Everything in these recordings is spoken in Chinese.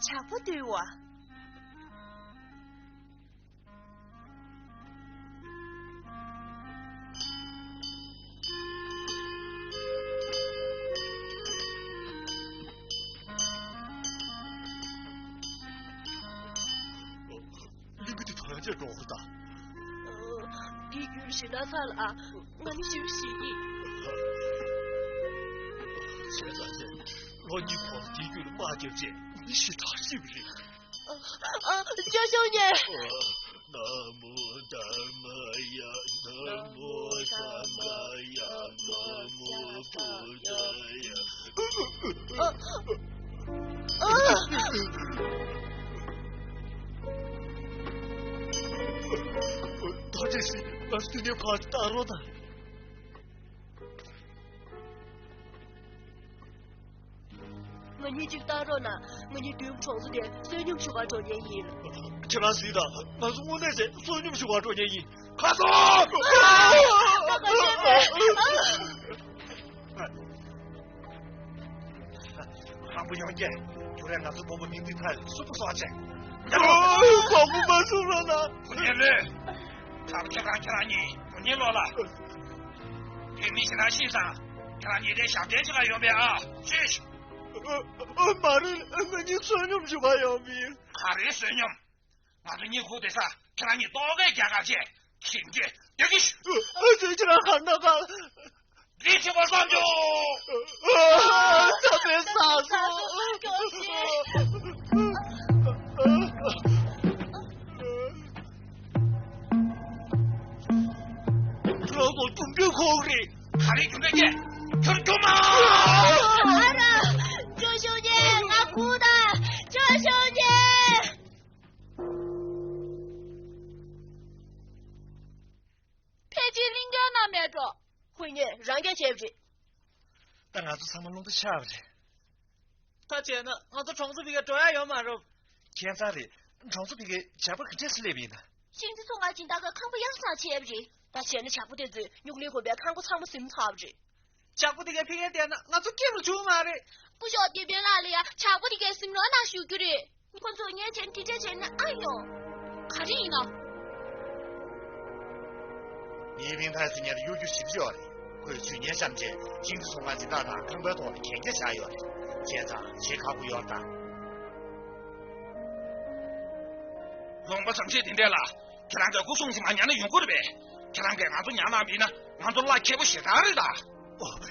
差不多哇。你给他团结着的。你有些那啥了啊？我你休息。现在是老你跑了地狱的马姐姐，你是他是不是？教兄弟。南无达摩呀，南无三嘎呀，南无布达他这是俺是你怕打扰的。我已经打扰了，我你对不床子的，所以你们喜欢找原因了。这哪是的？那是我那些，所以你们喜欢找原因。卡走！大哥现在。还不要紧，就连那是我们民队派，说不耍钱。跑不满手了呢？不念了，他们看你，不念了了。平民现在欣赏，看你这想点起来有没有啊？谢谢。妈的，那你孙女就把要命。他的孙女，那是你哭的啥？看你多给加个钱，听见？对不起。这竟然喊那个。你听我上去。这边傻子。老子准备好了，他的准备去，去干嘛？好了，周兄弟，我哭的，周兄弟。佩奇领干哪面着？回呢，让给接不去。但俺是他们弄的下不去。他姐呢？俺是床子比个专业要买肉。现在的床子比个加不肯定是那边的。现在从俺进大个看不养啥接不去，但现在差不多子，用力后边看过场么心差不去。差不多个平安点呢，俺是给不出嘛的。不晓得边哪里呀？差不多个心乱哪修个的？你看昨年前提这钱呢，哎呦，看着呢。你平台是年的有句是不晓得，可以去年相见，今次从俺进大大看不到的，天天下药的，现在切卡不要打。用不生气听见了，看那个古松是嘛娘的用过的呗，看那个俺做娘那边呢，俺做那开不写单的。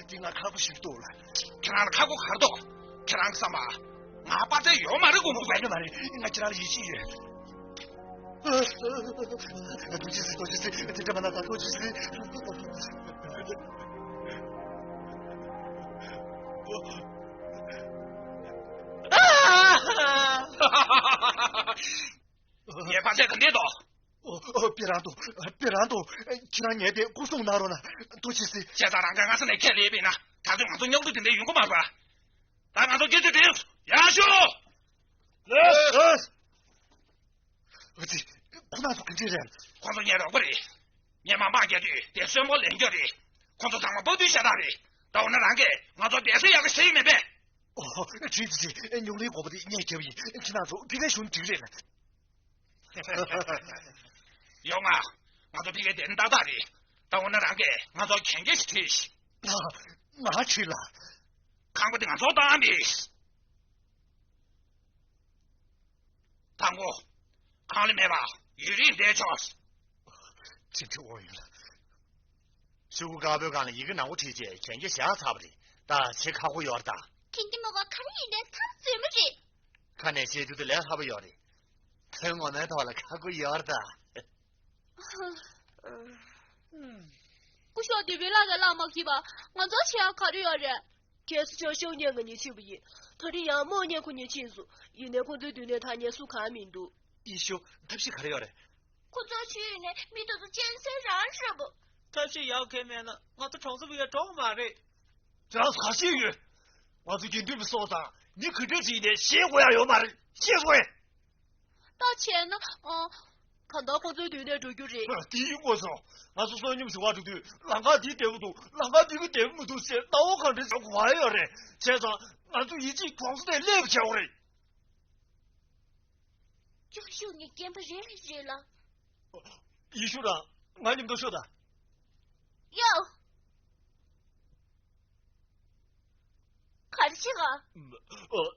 你俺看不许多了，看那看过看到，看那个什么，俺把这药买的功夫买的，俺知道了一起人。多几次，这么那个多几次。你发现肯定多。别让多，其他年边古松哪了呢？多几次。现在人家俺是来开那边呢，看着俺做鸟都顶得用过嘛吧？但俺做解决定，杨兄。儿子，不拿做跟这人，看着年了不的，年嘛马家的，电视没连着的，看着他们部队下达的，到那个，俺做电视要个谁没呗？锤子姐，用力过不的，你还交易，去哪做？别个兄弟人了。有啊，俺做别个电大大的，到我那个，俺做看见是铁西。哪去了？看过的俺做大的。唐哥，看了没吧？有人在吵。真是我晕了。小姑搞不干了，一个人我推荐，全家下差不的，但切卡我要的。听见没？我看你的，他怎么去？看那些就是来差不要的，等我那套了，看过要的。不晓得为哪个老毛去吧？我早前考虑要人。这是叫小年个年去不赢，他的样某年可年轻数，一年可最对呢，他年数看民度。一宿他是看了要的。可早去呢，你都是检测上是不？他是要开面了，我这床子比个装嘛的。这是啥幸运？我最近对不所长，你可这几年谢我要嘛的，谢我。道歉呢？看到可最对呢，这就是。第一我说，俺是说你们是话就对，人家地对不住，人家地个对不住些，那我看这是快要的。现在俺就已经光是在来不起我嘞。就是你见不认识了。一宿长，俺你们都说的。哟，看得起个？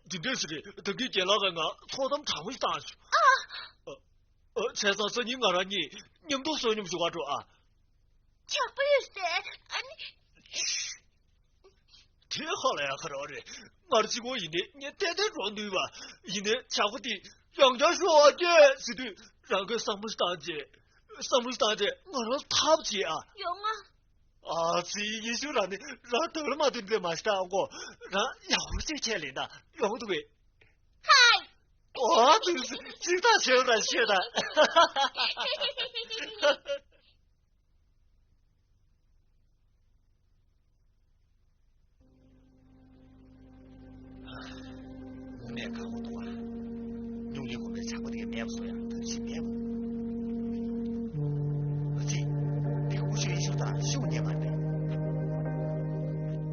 今天是的，等你见了俺，错他们常会打去。才上是你俺让你们都说你们说话说啊。这不是挺好了呀，可着的，俺的几个一年，你带带装对吧？一年下午的杨家说的，是的，让个上不是大姐，我说他不接啊。用啊。这一宿长的，让得了嘛对不对嘛？是我让要这钱领的，用对不对？嗨。真是知道学的学的。面看我多了，用一会儿差不多面不说呀，他去面不。你胡学一宿长修年完的，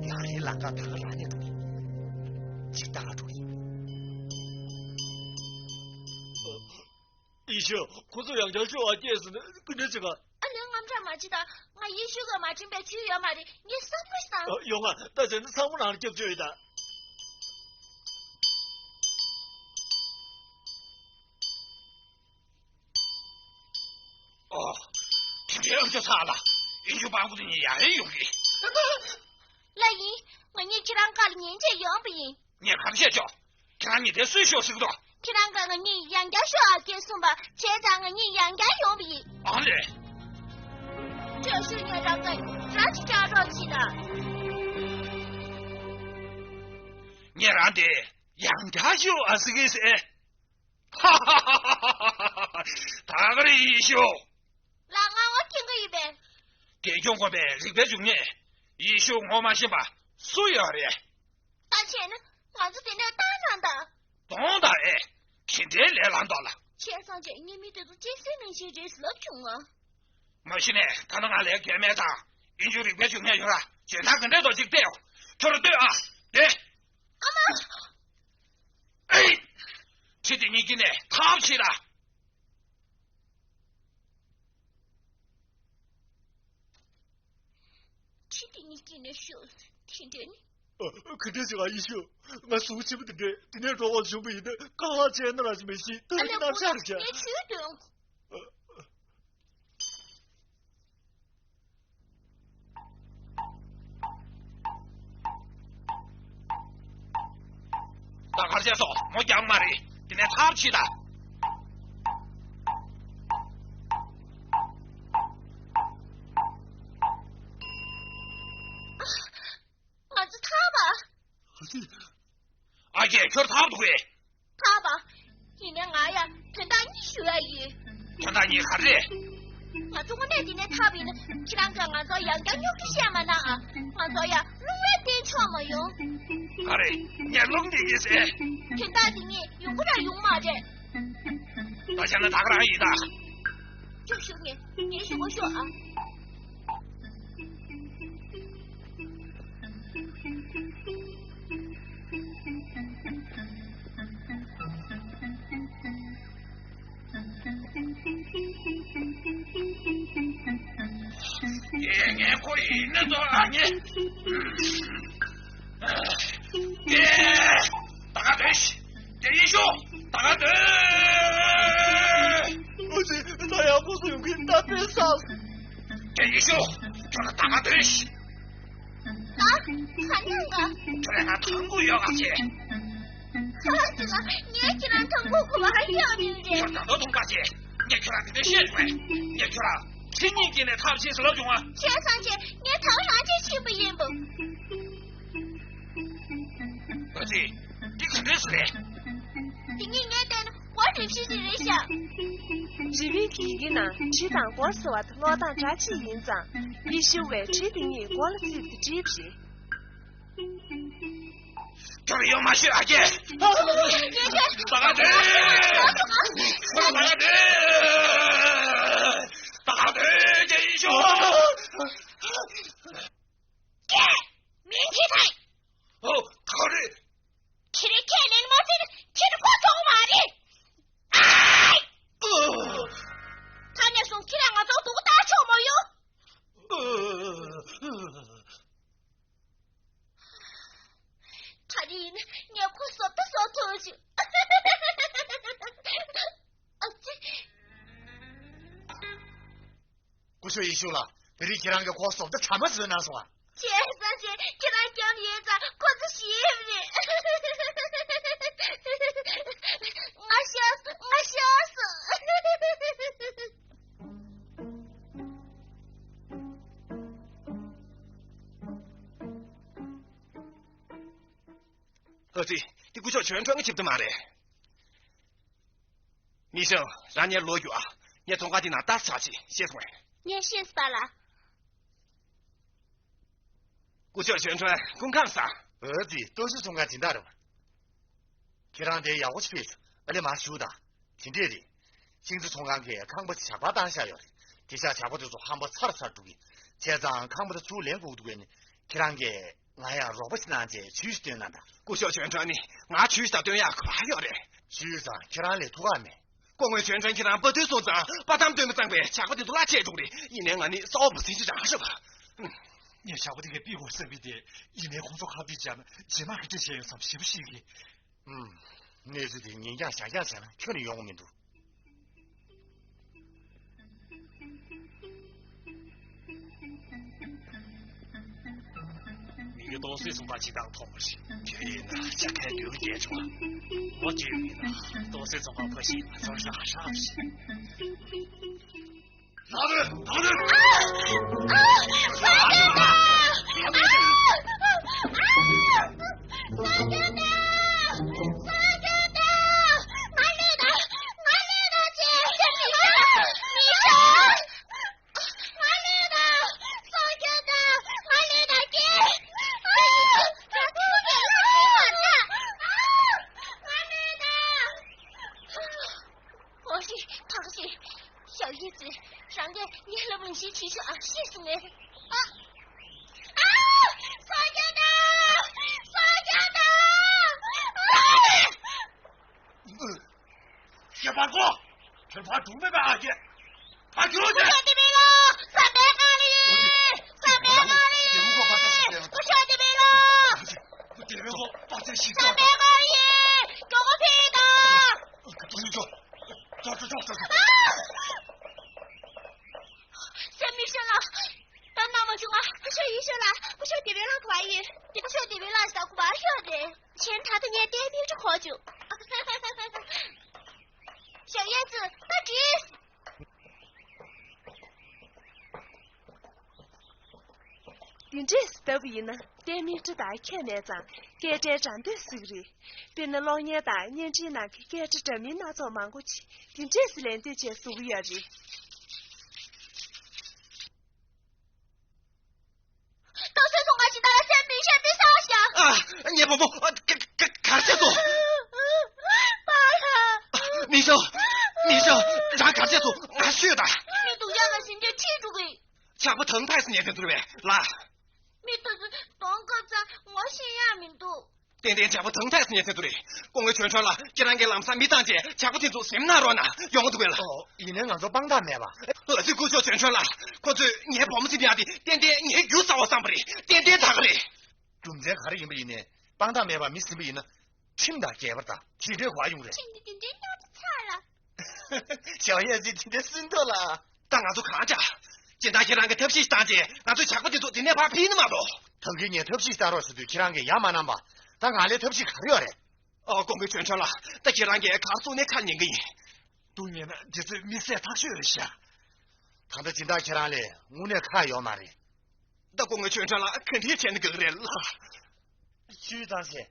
两人两个打个啥的主意，请打个主意。一宿，可是杨家说啊，也是的，跟着这个。俺这嘛知道，俺一宿个嘛准备去要嘛的，你上不上？用啊，但是上不上的就对的。听这样就差了，一宿半屋的你也很用力。来姨，我你这两个的年纪用不用？你看不下去，看你的水学是个多。这两个你杨家说给送吧，现在你杨家用不用？当然。这是你让个啥去找着去的？你让的杨家秀还是个谁？哈哈哈哈哈哈！大个的一宿。那我听个一遍。给中国呗，这个中年一宿我们先把所有的。大钱呢？俺是在那打上的。当然哎，天天来难到了。钱上去，你没得到这些能些这是老穷啊。没事呢，看到俺来见面长，研究里边就面去了，检查跟这都就对了，说的对啊，对。阿妈。哎，确定你今天他不起了。确定你今天说听着呢？肯定是俺一宿，俺熟悉不得的，今天说我兄弟的，刚好见到了就没戏，都是拿啥的钱？你去的。大卡先说，我杨妈的，今天他不起的。俺是他吧？阿姐，可是他不会。他吧，今天俺呀，听到你说而已。听到你看的。俺说我那今天他比呢，这两个俺说杨家有个什么呢啊？俺说呀，弄来点床没用。好嘞，你弄的意思。听到的你用不着用嘛这。到现在打个哪一的？就是你是我说啊。也可以那个啊你，大家对齐，这一宿大家对。不是，那要不是用给打别杀。这一宿就是大家对齐。啊，还那个？这两个糖果要啊姐。这个你既然通过我还要你的。这都通过姐，你去了你得写出来，你去了。请你进来，他不起是老总啊！钱上去，你头上去行不行不？儿子，你肯定是的。今年的我这批的人想。这边第一呢，吃当光是娃的老当家起印章，必须为吃定你光了自己的纸皮。这里有马戏阿姐。大家对，大家对。大队这一宿，明天才。哦，好的。吃的天灵毛这个，吃的过走马的。哎。学一宿了，被你这两个光说的看么子难说啊？姐三姐，给他叫你子，可是媳妇的，我笑死。儿子，你估计全装个接不嘛的。医生让你落药，你从我的那打下去，写出来。你写啥了？估计宣传公看啥？儿子都是从俺听到的嘛。这两天要我去别处，而且蛮羞的，听爹的。今次从俺去看不起下巴当下要的，底下下巴就说喊不差了差主意，现在看不得出连过度的呢。这两天俺呀若不是难解，取死点难的。估计宣传呢，俺取死点呀快要的。取死这两天土俺没。光为宣传给咱不对所长，把咱们对们掌柜下个的都拿接住的，一年俺的少不是这样是吧？你下不得给比我身边的，一年工作好比咱们，起码给这些上是不是的？那是的，人家想了，听你用我们都。你多岁从把鸡当同事，这人呢，想开留点出，我觉得呢，多岁从好可惜，说是啥事？拿着！三舅的！大看那张，给这站对手的，别那老年大年纪那个给这证明拿走忙过去，并这是连对结束不要的。到时从我去到了生命线的上下。啊，你不看这组。爸了。你说，让看这组，俺学的。你都让我心里记住个。下不疼还是年轻对不对？来。点家不疼才是年轻对的，光为宣传了，既然给郎山没当姐，家不清楚谁拿着呢？用我对了。一年俺做帮大妹吧。这股叫宣传了，可是你还保不起点的，点你还有啥我上不的，点他个的。中间看的赢不赢呢？帮大妹吧，没事不赢呢，听得见不得，听这话用的。听得点尿子惨了。小叶子听得心头了。当俺做看家，见大姐那个特皮大姐，俺做家不清楚，今天怕皮那么多。头给你特皮打了是对，其他个亚麻难吧？但俺的特皮看了的。光被宣传了，但其他个看书你看人个人。当年呢，就是没事他学了下。他都进到其他的，我那看要嘛的。那光被宣传了，肯定见那个人了。局长些，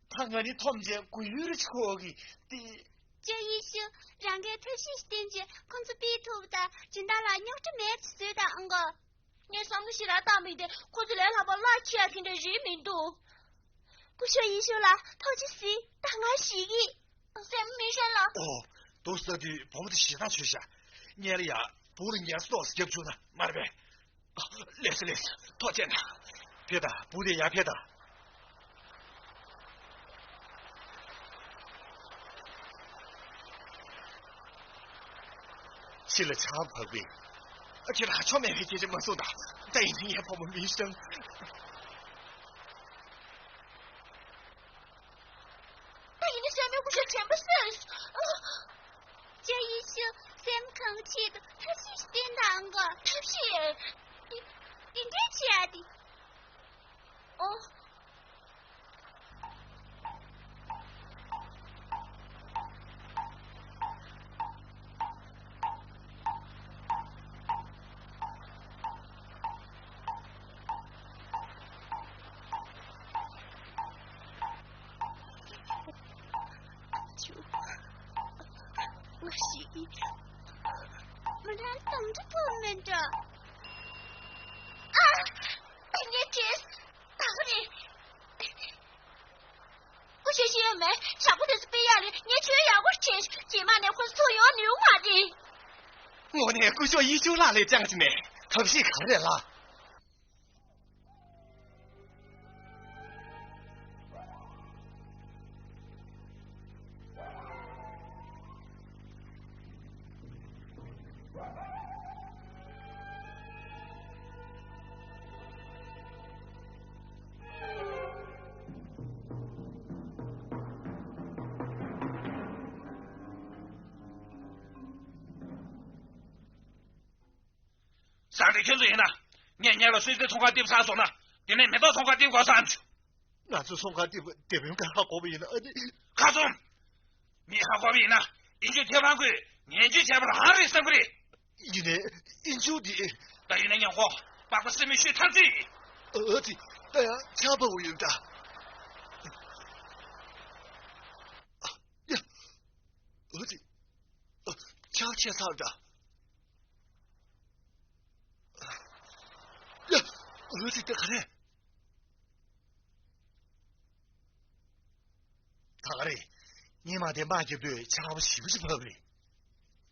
他俺的同学规律的错的。这一宿让给特皮点姐，控制比头的，进到了牛这面吃水的个。你上不起来大妹的，可是来他把拉起来听的人民多。不学一宿了，他去洗，但俺洗的，谁没事了？都是的，把我的西藏去下，年了呀，不能年数多是接不住呢，妈的呗。累死，多见了，别的不得呀，别的。起了茶泡杯，而且他全面会解决没收的，但一定也保我们民生。全部是，这一宿三口气的，他是点哪个？他是我俩等着碰面着。啊！你这大人，我学习也没，差不多是北亚的，你却要我吃，今晚那会所有牛马的。我呢，估计依旧拿来讲起呢，可惜看人了。上帝劝罪呢，年了谁在从化地不上说呢？今天没到从化地过上去。那是从化地不用干好过不赢了，卡总，你好过不赢了，研究铁板鬼，年纪前不是哪里生过的？一年研究的，但一年养活，把个生命血摊子。儿子，大家掐不我有的。呀，儿子，掐切上的。呀，儿子在看呢。大人，你妈的马就对，掐不是不是跑的。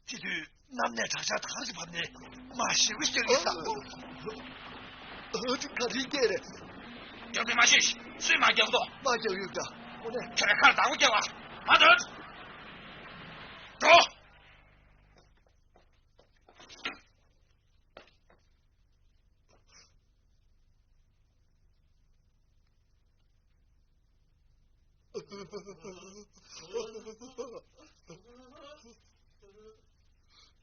这对南南长下他是跑的，马是不是这个啥？儿子看听见了。要对马学习，谁马教不到？马教有的，我呢。起来看大姑叫啊，马走，走。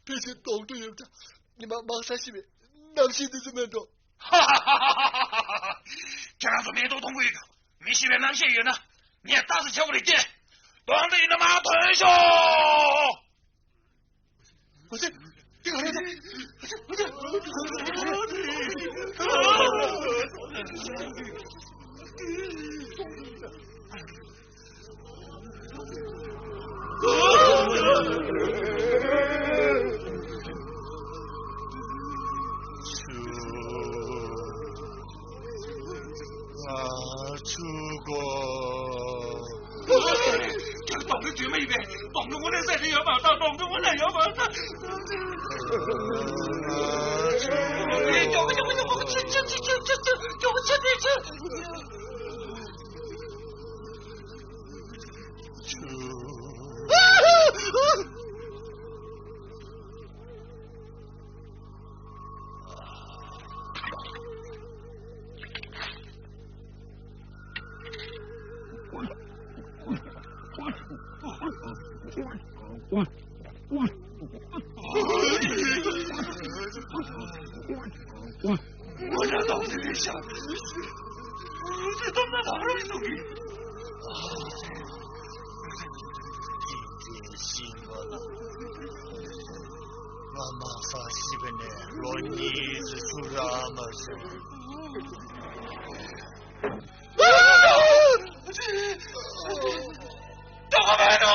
这些懂都有的，你们忙啥西面？南西的这么多。哈哈哈哈哈哈！这样子面都通过一个，没西边南西人呢，你也打死瞧不得见，当地的马退休。不是，这个儿子，不是，出国，这个懂得绝没一遍，懂得我那在这要马上，懂得我那要马上。我这脑子里想，这他妈哪来的病？今天醒了，我马上西边的罗尼子出拉么事。怎么办呢？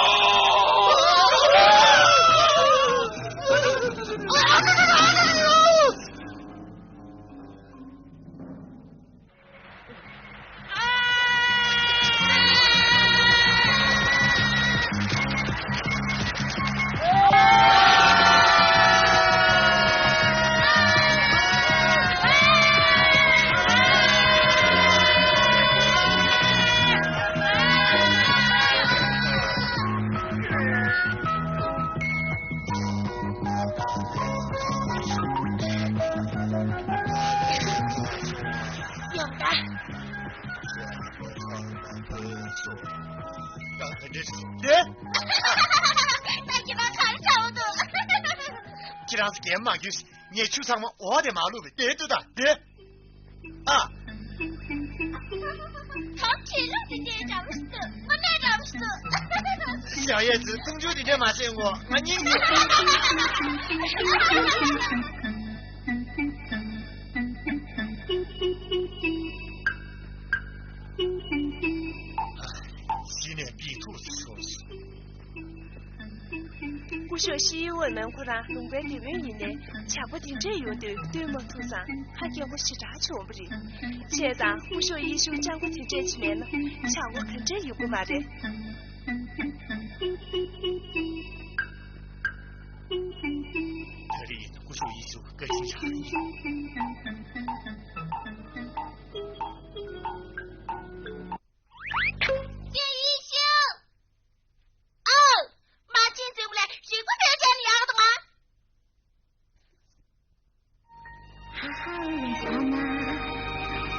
嘛就是你出场嘛，我的马路呗，对的，对啊。好气人的店长不是，我那长不是。小叶子，终究得点马信我，你。西面壁兔子说是。我说西游我能不让龙关的文艺呢？恰不定这样的对么头上，还叫我去查穷不的？现在我说一宿讲过听这起来了，恰我看这有不嘛的？这里我说一宿个心肠意。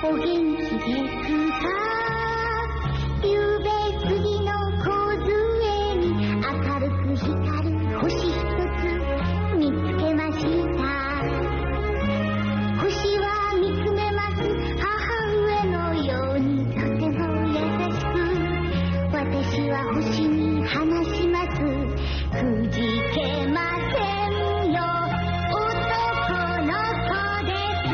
お元気ですか？ゆうべ杉の梢に明るく光る星一つ見つけました。星は見つめます母上のようにとても優しく、私は星に話します。くじけませんよ、男の子です。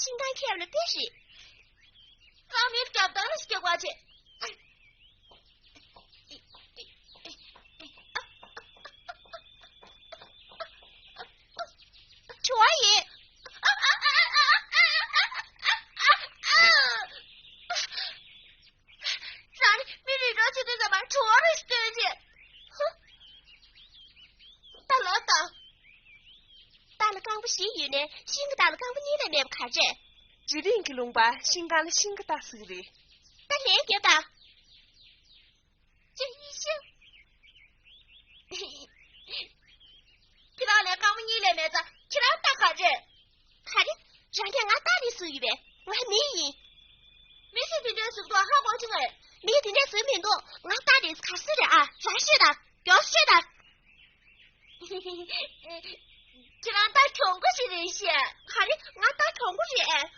신간 케어를 대시. 까미를 잡다는 시켜과지. 좋아해.让你没人着急的怎么着了是对的。哼，大老大，大了刚不习语呢，新个大了刚不你来没不看着。指定给龙吧，新干了新个大事的。大连给的，这一星。给他来刚不你来没子，给他大看着，看着，让天俺大的事语呗，我还没赢。没事的这是多好高兴哎，没的那水面多，俺大的是看死的啊，啥事的，不要学的。给俺打冲过去的些，看着俺打冲过去哎。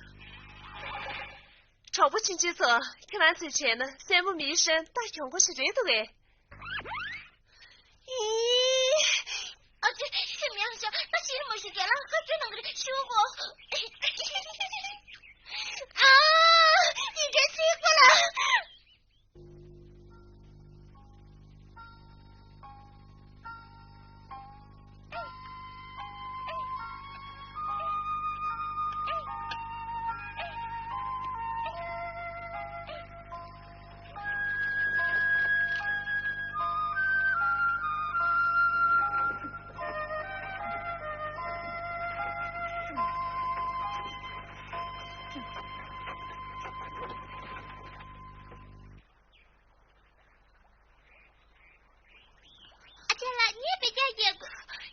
吵不清几次，看俺之前呢，三不迷生打全国是这的哎。咦，啊这什么样子？那其实没时间了，可只能给修过。啊，你给欺负了。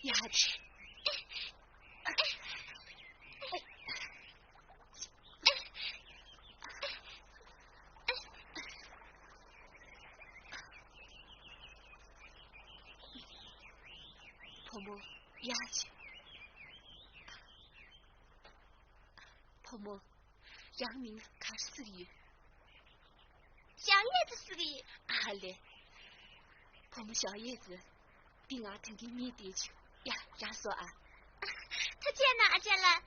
呀去！婆母，呀去！婆母，让您看视力。小叶子视力。好嘞。婆母小叶子，比俺听给你的去。呀，让说啊！他见哪去了？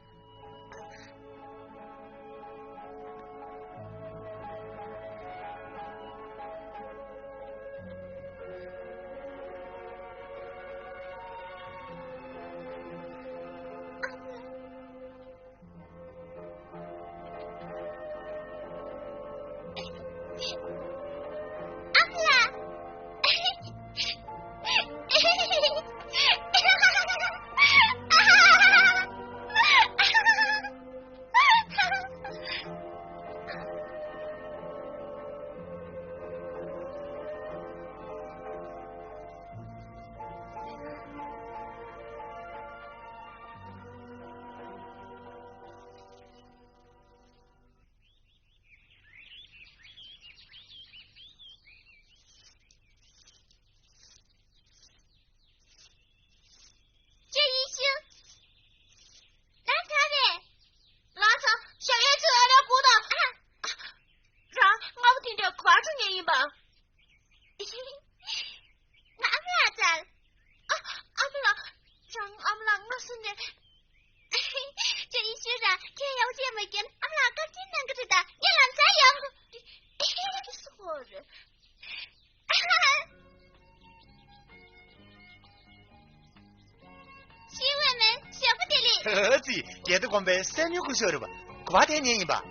儿子，给的光呗，3年过晓得吧？快点年一吧。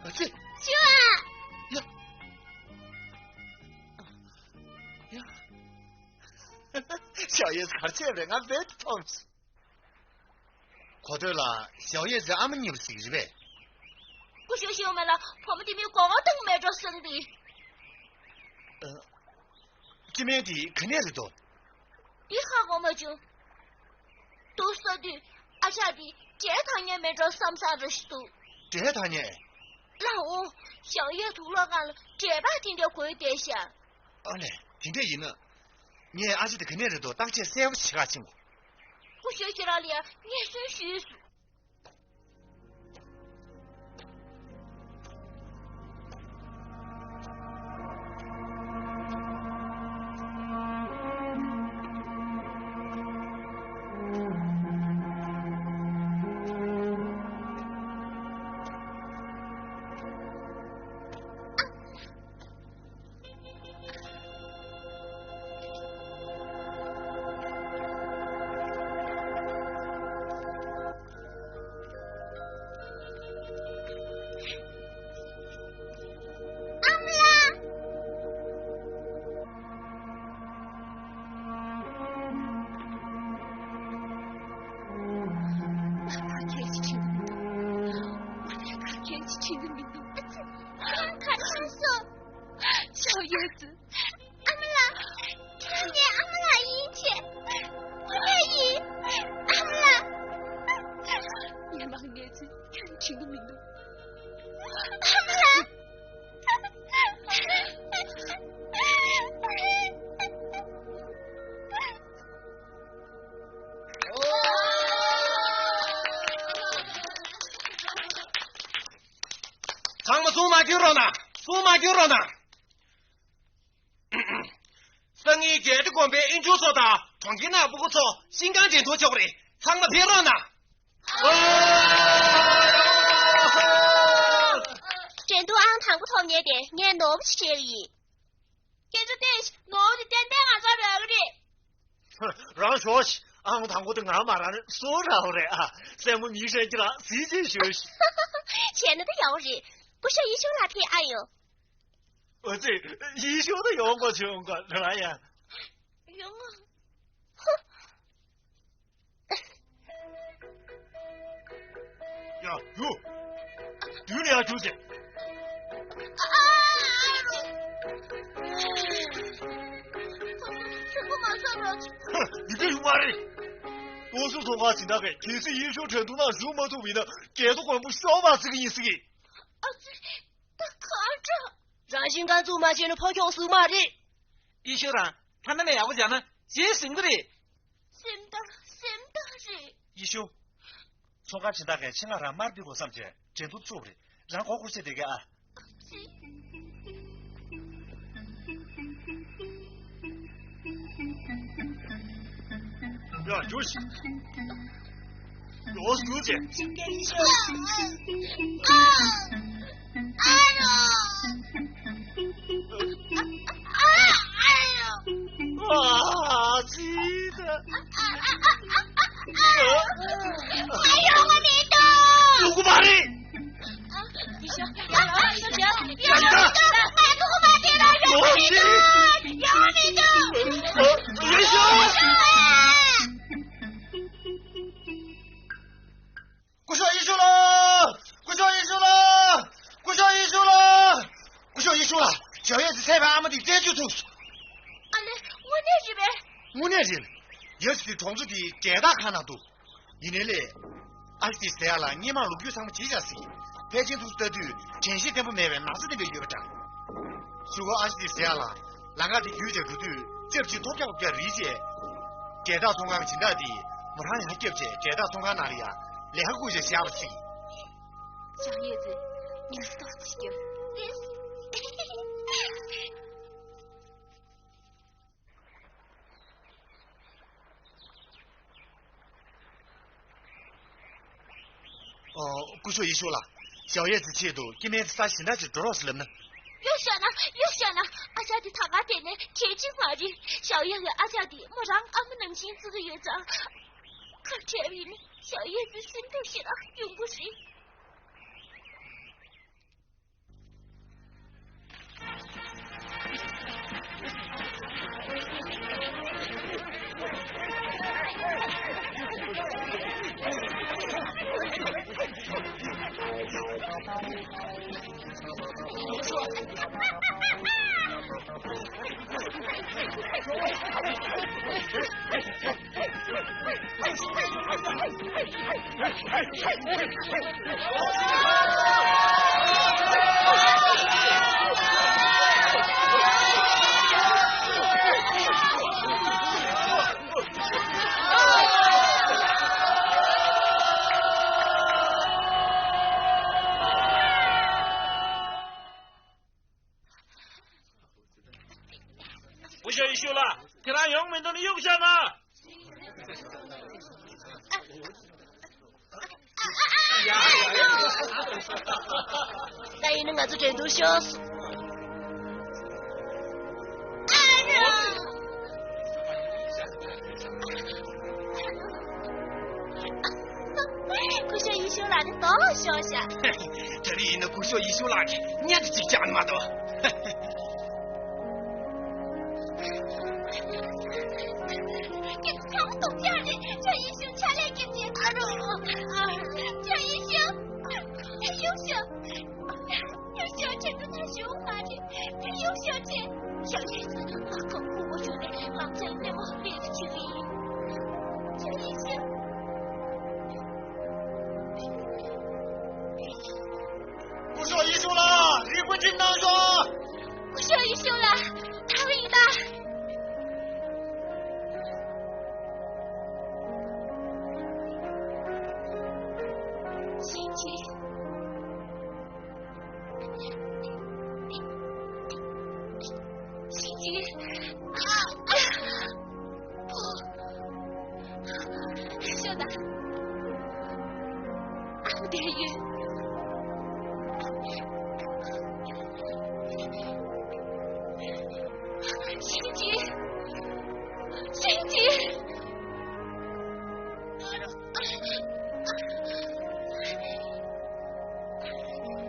儿子。秀啊！呀，小叶子看起来俺别的同志。可对了，小叶子俺们牛是呗。不休息我们了，我们这边光等买着生的。这边的肯定是多。你看我们就都说的，而且的这趟也没着3-4的事都。这趟呢？那我小叶吐了俺了，这把听着可以点下。嘞，听得赢了。你而且的肯定是多，当前3、5、7个情况。不休息了哩，你也是虚数。天气晴的民度，我来看天气晴的民度。看叔叔，小叶子，阿姆拉，看见阿姆拉一切，我愿意，阿姆拉。你忙叶子看晴的民度，阿姆拉。长么苏马就让呢，苏马就让呢。生意节的光别应就说的，创建那不错，新港建多久的，长么别让呢。真多昂堂过头年的，你拿不起这里。跟着电视，拿的电电啊，咋别个的？让学习，昂堂过的俺马上说着的啊，咱们迷上去了，自己学习。钱的要人。不是一休那天哎呦，我这一休都用过去用过，是吧呀？用啊！呀哟，丢你啊，出去！我马上要去。哼，你别用话嘞！我是从话听到的，其实一休程度那什么都为了，这都管不小吧这个意思的。他看着，让新干做嘛，现在跑跳手嘛的。一休长，他们那要不讲呢？谁醒的嘞？醒的是。一休，从俺听大概请俺让马比过上去，真都做不的，让我过去这个啊。呀，就是，我书记。新干一休。啊，记得。还有我你的。有个马的。你说，有你的，买个马的了，有你的。元宵。过小一休了，过小一休了，过小一休了，过小一休了，小叶子裁判俺们的这就走。5年前，也是同志的最大看到多。1年来，俺是这样了，你们路边上的几家事，北京都是得对，前些天不买完，哪是那个月不涨？如果俺是这样了，那个的有点不对，这不是多少个理解？最大中港进来的，我让人还记不记？最大中港哪里啊？2个月下不去。小叶子，你是多几个？不说一说了，小叶子切都，今天啥现在是多少时了呢？又想了，阿家的他妈的呢，天津话的，小叶子阿家的，莫让俺们能亲自的院长，可天里呢，小叶子心都是了，永不是。不需要一休了，给他用门都你用不下吗？那也能俺这真都笑死。不需要一休了，你多笑下。这里那不需要一休了的，你还是讲的嘛都。看不懂家的，这一休前来给你，小的，不得意。心机，心机。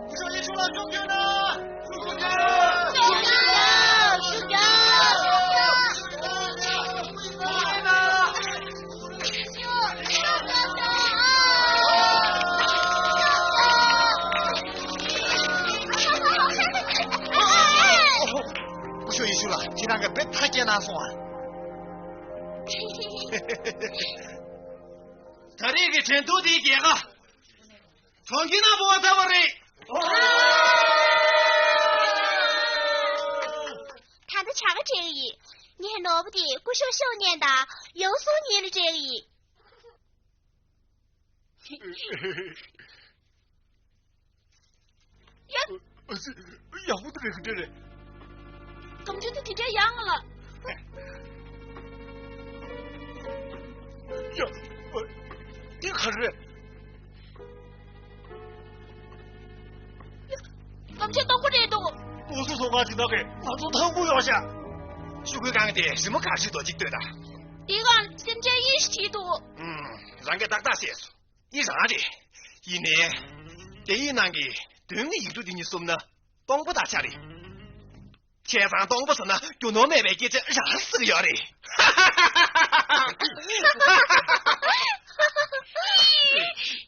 不小心出了中间呢！中间！不小心修了，今天个别太艰难送啊！他这个天都得给啊！从今那不怎么的？他的抢个这一，你还萝卜的不说少年的，有所年的这一。养不得这个这人。怎么就挺这样了？呀，你可是。怎么就到我这度？我是说俺听到的，俺做汤不要下。许会干的，什么干事都记得的。你看，现在也是提督。让给大些数。你啥的？一年，这一年的，对你一度的你说呢？当不大家的。天上当不成呢，就拿妹妹给这燃死个样的。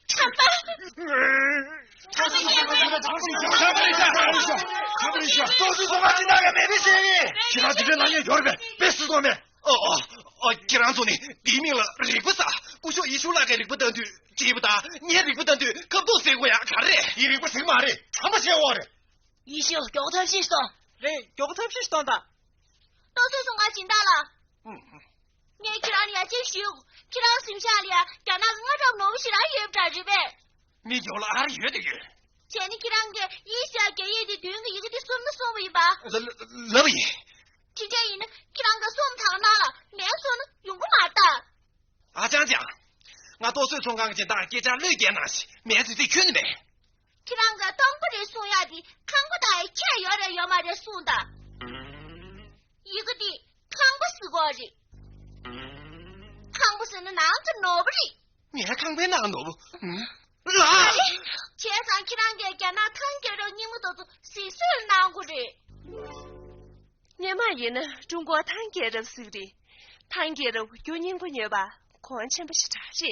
长发。长发一下，都是从俺这那个妹妹生的，其他这边那也要的，别死多没。既然说呢，地名了，力不杀，不学艺术那个力不等对，记不打，你也力不等对，可不都谁过呀？看的，你力不谁骂的，看不起我的。一宿叫他去上，叫不他去上的。都是从俺进大了。你去让你啊进修，去让剩下的叫那个我找农西让也不着这呗。你叫了俺月的月。叫你去让个一下给一的对个一个的送不送尾巴？那不也？听见人呢，去让个送糖拿了，没送呢用不马的。俺讲，俺多岁从俺进大给家六点那些，面子得劝的呗。去让个当不得送呀的，看不到钱要的要嘛的送的，一个的看不死过的，看不死的哪个拿不的？你还看不拿拿不？那前上去让个叫那看给了你们都是谁手拿过的？你妈也呢？中国摊给着手的，摊给着有人过年吧，完全不是差事。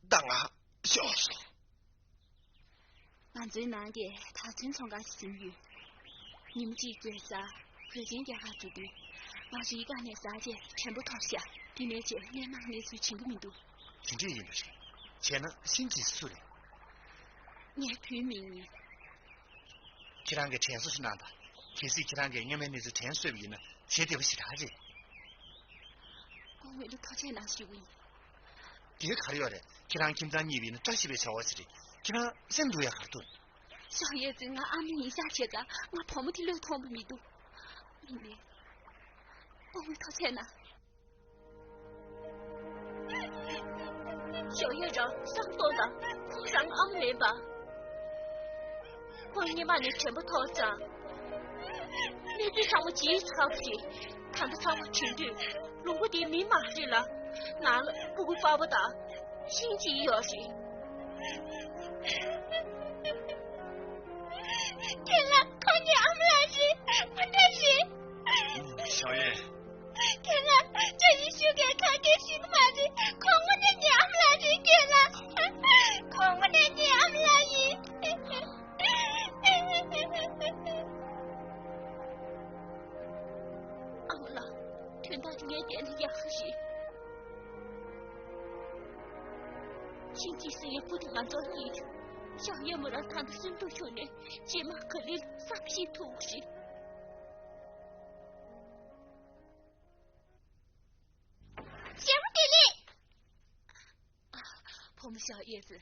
当啊，笑死！俺最难的，他真从俺心里，你们几个啥？最近给俺做的，俺是一个年三节全部掏下，第二节连忙连随亲个名都。听这意思，钱呢？心急死的。你还拼命呢？其他个钱是难的，其实其他个你们那是钱水平呢，钱对不起他的。我为了掏钱拿去问。这个看了的，其他今朝你边呢，真是被瞧我去的，其他人都也很多。小叶子，我俺们一下去的，我跑不提六趟不米多。妹妹，我会掏钱呢。小叶子上多的，送上俺们来吧。我你把你全部掏上，你对上我几差不多，看得上我程度，如果点密码是了，拿了不会发不到，心急要是。天啊，看见俺们来时，我这是。小叶。天啊，这一宿给看给谁个嘛的，看我的娘们来的，天啊，看我的娘们来的。俺了，听到今天点的也很喜。星期四也不得按照你的，小叶没让他的身份兄弟，起码可怜伤心痛心。行不我们小叶子。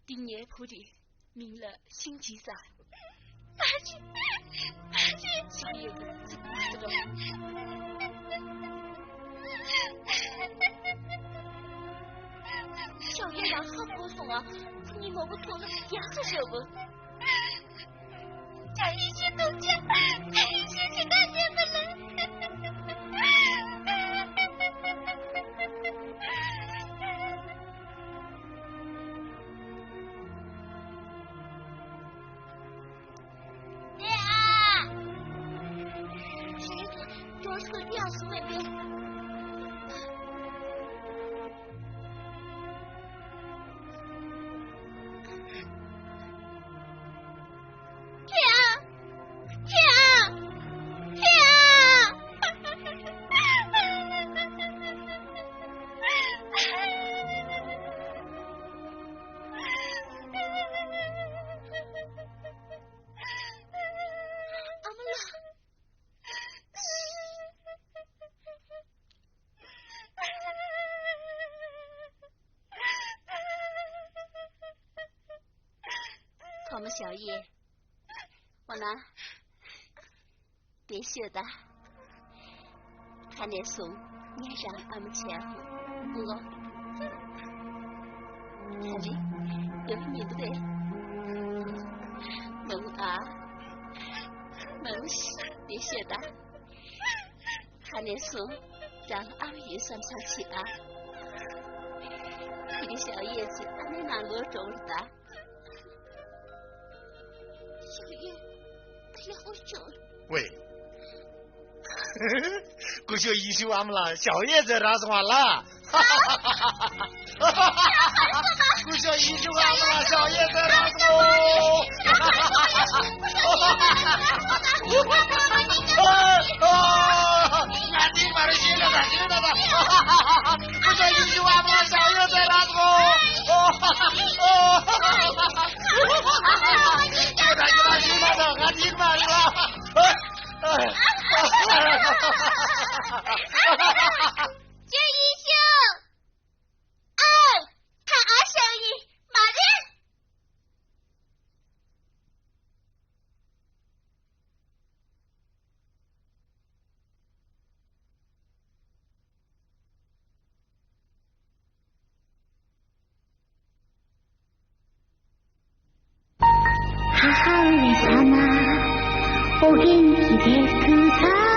今年铺的明了星期三。小叶子，知道。小叶子好高兴啊！你摸不脱了，也是这个。这一些东家，这一些是大姐们了。我们小叶，我呢，别秀的，看那松脸上俺们前后，我，看你有名不对，门啊，门别秀的，看那松让俺们也算上去啊，这个小叶子俺们哪落中了的。喂，过去一宿俺们了，小叶子让什么了？过去一宿俺们了，小叶子让什么？俺听把这听着的，听着的。过去一宿俺们了，小叶子让什么？听着的，俺听嘛是吧？这一宿，看俺生意，马人。母上様お元気ですか